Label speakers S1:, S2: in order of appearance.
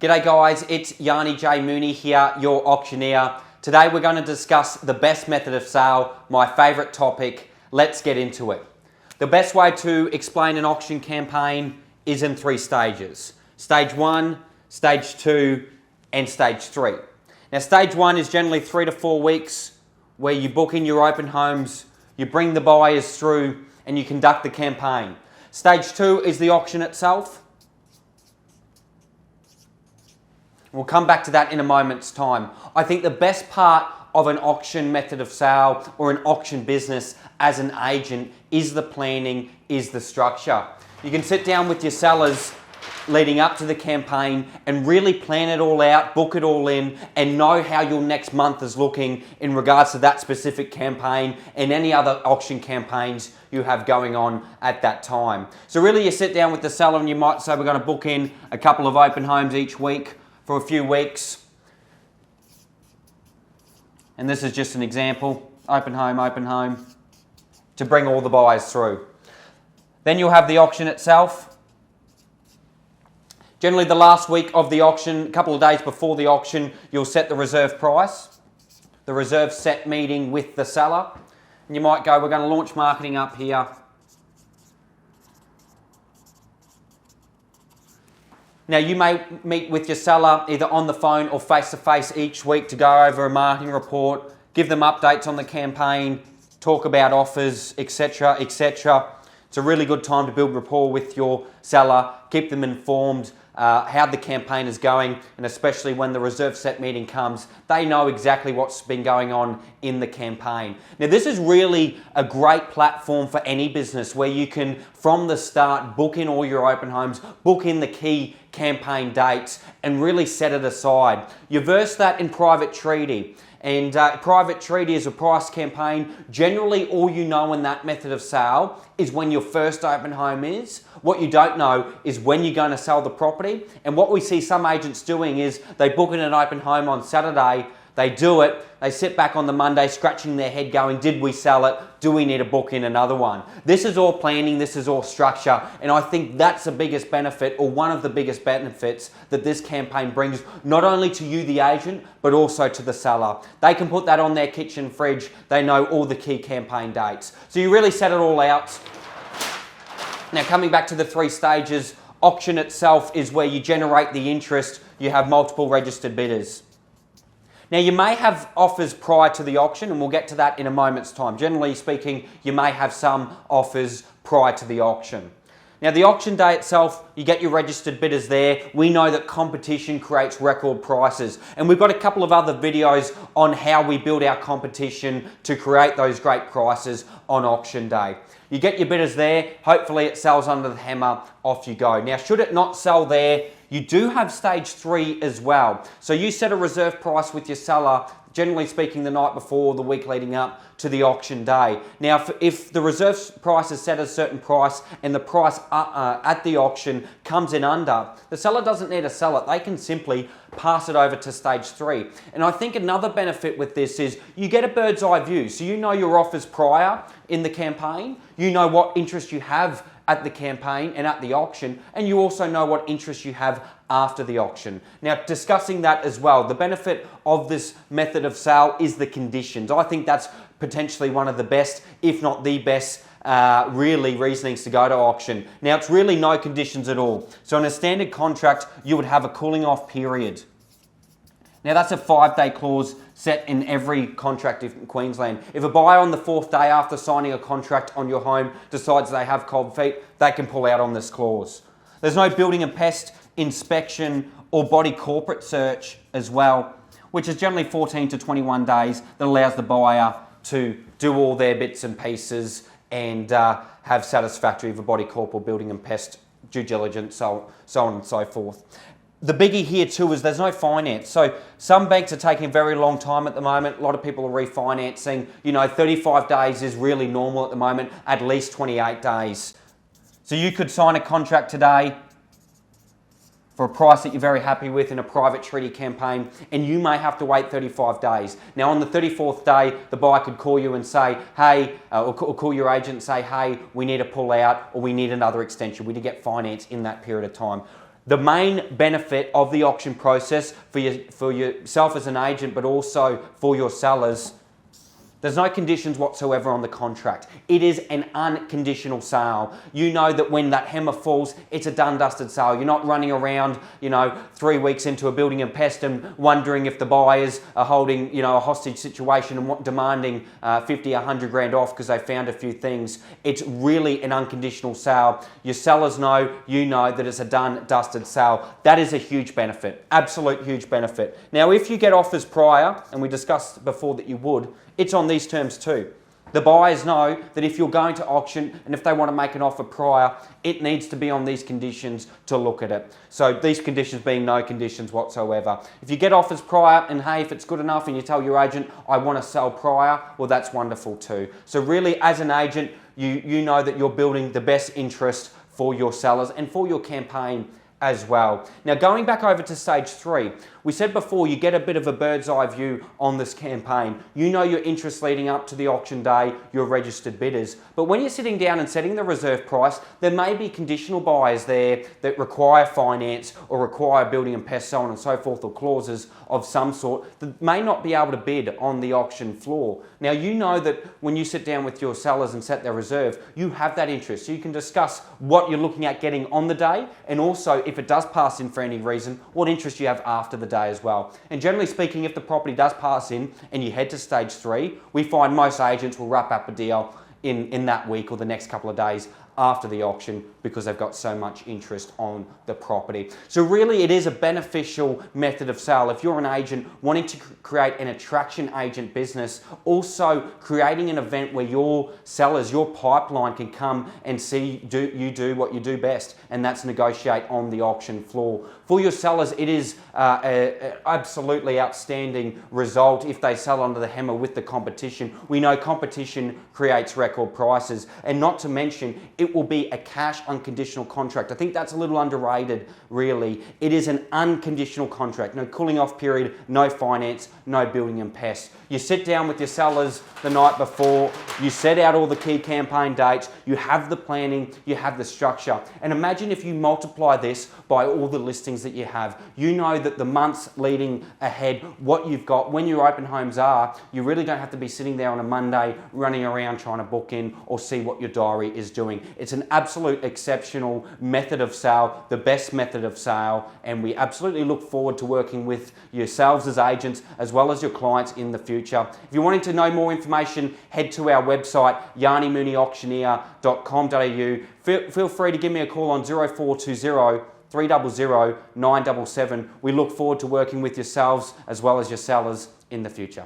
S1: G'day guys, it's Yanni J Mooney here, your auctioneer. Today we're going to discuss the best method of sale, my favourite topic. Let's get into it. The best way to explain an auction campaign is in 3 stages. Stage 1, Stage 2 and Stage 3. Now Stage 1 is generally 3 to 4 weeks where you book in your open homes, you bring the buyers through and you conduct the campaign. Stage 2 is the auction itself. We'll come back to that in a moment's time. I think the best part of an auction method of sale or an auction business as an agent is the planning, is the structure. You can sit down with your sellers leading up to the campaign and really plan it all out, book it all in, and know how your next month is looking in regards to that specific campaign and any other auction campaigns you have going on at that time. So really you sit down with the seller and you might say, we're going to book in a couple of open homes each week for a few weeks. And this is just an example, open home, to bring all the buyers through. Then you'll have the auction itself. Generally the last week of the auction, a couple of days before the auction, you'll set the reserve price, the reserve set meeting with the seller. And you might go, we're going to launch marketing up here. Now you may meet with your seller either on the phone or face-to-face each week to go over a marketing report, give them updates on the campaign, talk about offers, etc., etc. It's a really good time to build rapport with your seller, keep them informed how the campaign is going, and especially when the reserve set meeting comes, they know exactly what's been going on in the campaign. Now this is really a great platform for any business where you can, from the start, book in all your open homes, book in the key campaign dates, and really set it aside. You verse that in private treaty. And private treaty is a price campaign. Generally, all you know in that method of sale is when your first open home is. What you don't know is when you're going to sell the property. And what we see some agents doing is they book in an open home on Saturday, they do it, they sit back on the Monday scratching their head going, did we sell it? Do we need to book in another one? This is all planning, this is all structure, and I think that's the biggest benefit, or one of the biggest benefits that this campaign brings, not only to you the agent, but also to the seller. They can put that on their kitchen fridge, they know all the key campaign dates. So you really set it all out. Now coming back to the 3 stages, auction itself is where you generate the interest, you have multiple registered bidders. Now you may have offers prior to the auction, and we'll get to that in a moment's time. Generally speaking, you may have some offers prior to the auction. Now the auction day itself, you get your registered bidders there. We know that competition creates record prices, and we've got a couple of other videos on how we build our competition to create those great prices on auction day. You get your bidders there, hopefully it sells under the hammer, off you go. Now should it not sell there, you do have stage 3 as well. So you set a reserve price with your seller, generally speaking the night before, the week leading up to the auction day. Now if the reserve price is set at a certain price and the price at the auction comes in under, the seller doesn't need to sell it, they can simply pass it over to stage 3. And I think another benefit with this is you get a bird's eye view. So you know your offers prior in the campaign, you know what interest you have at the campaign and at the auction, and you also know what interest you have after the auction. Now discussing that as well, the benefit of this method of sale is the conditions. I think that's potentially one of the best, if not the best, really reasonings to go to auction. Now it's really no conditions at all. So in a standard contract, you would have a cooling off period. Now that's a 5-day clause set in every contract in Queensland. If a buyer on the 4th day after signing a contract on your home decides they have cold feet, they can pull out on this clause. There's no building and pest inspection or body corporate search as well, which is generally 14 to 21 days that allows the buyer to do all their bits and pieces and have satisfactory for body corp or building and pest due diligence, so on and so forth. The biggie here too is there's no finance. So some banks are taking a very long time at the moment. A lot of people are refinancing. 35 days is really normal at the moment, at least 28 days. So you could sign a contract today for a price that you're very happy with in a private treaty campaign, and you may have to wait 35 days. Now on the 34th day, the buyer could call you and say, hey, or call your agent and say, hey, we need to pull out, or we need another extension. We need to get finance in that period of time. The main benefit of the auction process for yourself as an agent, but also for your sellers, there's no conditions whatsoever on the contract. It is an unconditional sale. You know that when that hammer falls, it's a done dusted sale. You're not running around, 3 weeks into a building and pest and wondering if the buyers are holding, a hostage situation and demanding 50, 100 grand off because they found a few things. It's really an unconditional sale. Your sellers know, you know that it's a done dusted sale. That is a huge benefit, absolute huge benefit. Now, if you get offers prior, and we discussed before that you would, it's on these terms too. The buyers know that if you're going to auction and if they want to make an offer prior, it needs to be on these conditions to look at it. So these conditions being no conditions whatsoever. If you get offers prior and hey, if it's good enough and you tell your agent, I want to sell prior, well, that's wonderful too. So really, as an agent, you know that you're building the best interest for your sellers and for your campaign as well. Now, going back over to stage 3, we said before you get a bit of a bird's eye view on this campaign. You know your interest leading up to the auction day, your registered bidders. But when you're sitting down and setting the reserve price, there may be conditional buyers there that require finance or require building and pest, so on and so forth, or clauses of some sort that may not be able to bid on the auction floor. Now, you know that when you sit down with your sellers and set their reserve, you have that interest. So you can discuss what you're looking at getting on the day, and also if it does pass in for any reason, what interest you have after the day as well. And generally speaking, if the property does pass in and you head to stage 3, we find most agents will wrap up a deal in that week or the next couple of days after the auction because they've got so much interest on the property. So really it is a beneficial method of sale. If you're an agent wanting to create an attraction agent business, also creating an event where your sellers, your pipeline can come and see you do what you do best, and that's negotiate on the auction floor. For your sellers, it is an absolutely outstanding result if they sell under the hammer with the competition. We know competition creates record prices, and not to mention, it will be a cash unconditional contract. I think that's a little underrated, really. It is an unconditional contract. No cooling off period, no finance, no building and pests. You sit down with your sellers the night before, you set out all the key campaign dates, you have the planning, you have the structure. And imagine if you multiply this by all the listings that you have. You know that the months leading ahead, what you've got, when your open homes are, you really don't have to be sitting there on a Monday running around trying to book in or see what your diary is doing. It's an absolute exceptional method of sale, the best method of sale, and we absolutely look forward to working with yourselves as agents as well as your clients in the future. If you're wanting to know more information, head to our website, yarnimooneyauctioneer.com.au. Feel free to give me a call on 0420 300 977. We look forward to working with yourselves as well as your sellers in the future.